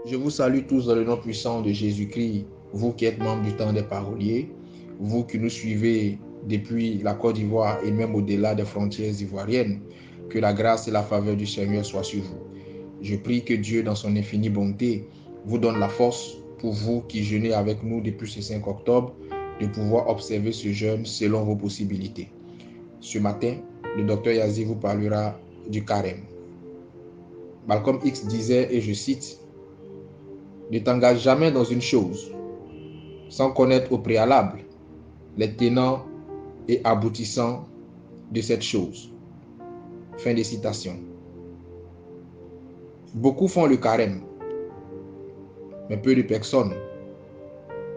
Je vous salue tous dans le nom puissant de Jésus-Christ, vous qui êtes membres du temps des paroliers, vous qui nous suivez depuis la Côte d'Ivoire et même au-delà des frontières ivoiriennes. Que la grâce et la faveur du Seigneur soient sur vous. Je prie que Dieu, dans son infinie bonté, vous donne la force pour vous qui jeûnez avec nous depuis ce 5 octobre, de pouvoir observer ce jeûne selon vos possibilités. Ce matin, le docteur Yazi vous parlera du carême. Malcolm X disait, et je cite, « Ne t'engage jamais dans une chose sans connaître au préalable les tenants et aboutissants de cette chose. » Fin de citation. Beaucoup font le carême, mais peu de personnes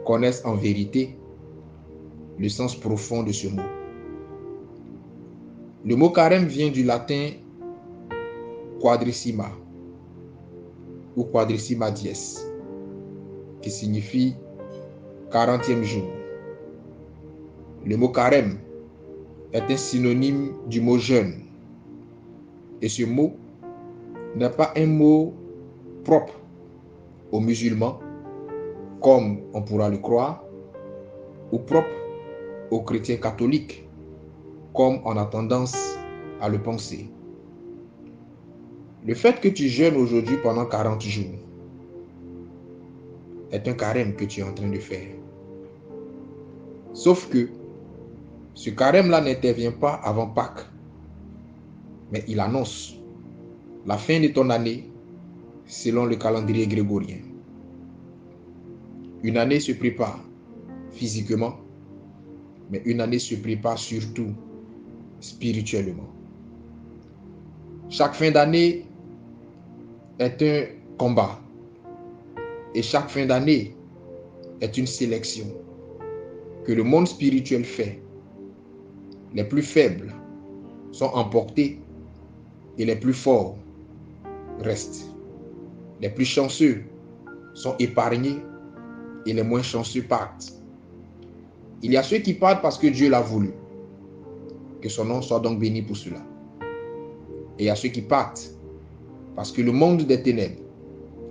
connaissent en vérité le sens profond de ce mot. Le mot carême vient du latin quadrissima ou quadrissima dies, qui signifie 40e jour. Le mot carême est un synonyme du mot jeûne. Et ce mot n'est pas un mot propre aux musulmans, comme on pourra le croire, ou propre aux chrétiens catholiques, comme on a tendance à le penser. Le fait que tu jeûnes aujourd'hui pendant 40 jours est un carême que tu es en train de faire. Sauf que ce carême-là n'intervient pas avant Pâques, mais il annonce la fin de ton année selon le calendrier grégorien. Une année se prépare physiquement, mais une année se prépare surtout spirituellement. Chaque fin d'année est un combat et chaque fin d'année est une sélection que le monde spirituel fait. Les plus faibles sont emportés et les plus forts restent. Les plus chanceux sont épargnés et les moins chanceux partent. Il y a ceux qui partent parce que Dieu l'a voulu. Que son nom soit donc béni pour cela. Et il y a ceux qui partent parce que le monde des ténèbres,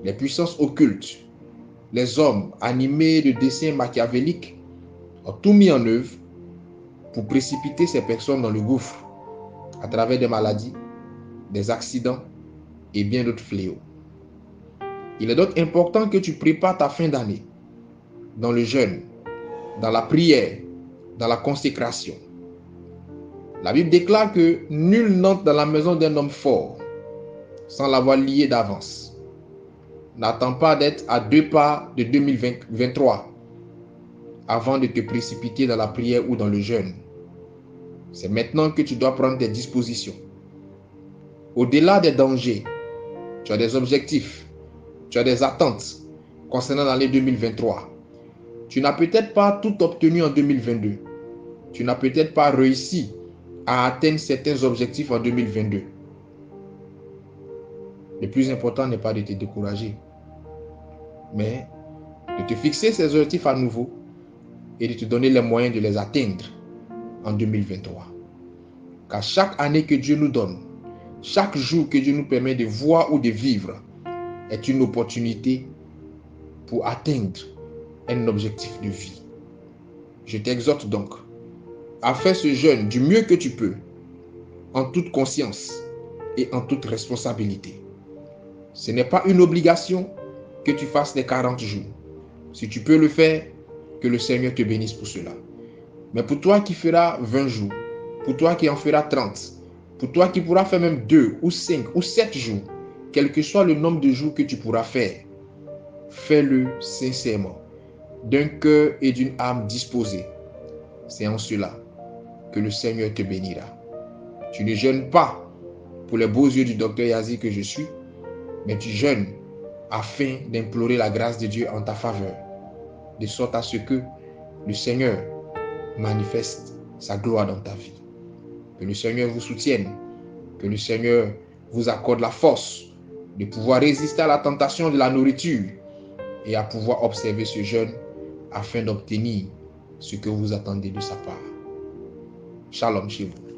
les puissances occultes, les hommes animés de desseins machiavéliques ont tout mis en œuvre pour précipiter ces personnes dans le gouffre à travers des maladies, des accidents et bien d'autres fléaux. Il est donc important que tu prépares ta fin d'année dans le jeûne, dans la prière, dans la consécration. La Bible déclare que nul n'entre dans la maison d'un homme fort sans l'avoir lié d'avance. N'attends pas d'être à 2 pas de 2023 avant de te précipiter dans la prière ou dans le jeûne. C'est maintenant que tu dois prendre tes dispositions. Au-delà des dangers, tu as des objectifs, tu as des attentes concernant l'année 2023. Tu n'as peut-être pas tout obtenu en 2022. Tu n'as peut-être pas réussi à atteindre certains objectifs en 2022. Le plus important n'est pas de te décourager, mais de te fixer ces objectifs à nouveau et de te donner les moyens de les atteindre en 2023. Car chaque année que Dieu nous donne, chaque jour que Dieu nous permet de voir ou de vivre est une opportunité pour atteindre un objectif de vie. Je t'exhorte donc à faire ce jeûne du mieux que tu peux, en toute conscience et en toute responsabilité. Ce n'est pas une obligation que tu fasses les 40 jours. Si tu peux le faire, que le Seigneur te bénisse pour cela. Mais pour toi qui feras 20 jours, pour toi qui en feras 30, pour toi qui pourras faire même 2 ou 5 ou 7 jours, quel que soit le nombre de jours que tu pourras faire, fais-le sincèrement, d'un cœur et d'une âme disposés. C'est en cela que le Seigneur te bénira. Tu ne jeûnes pas pour les beaux yeux du docteur Yazi que je suis, mais tu jeûnes afin d'implorer la grâce de Dieu en ta faveur, de sorte à ce que le Seigneur manifeste sa gloire dans ta vie. Que le Seigneur vous soutienne, que le Seigneur vous accorde la force de pouvoir résister à la tentation de la nourriture et à pouvoir observer ce jeûne afin d'obtenir ce que vous attendez de sa part. Shalom chez vous.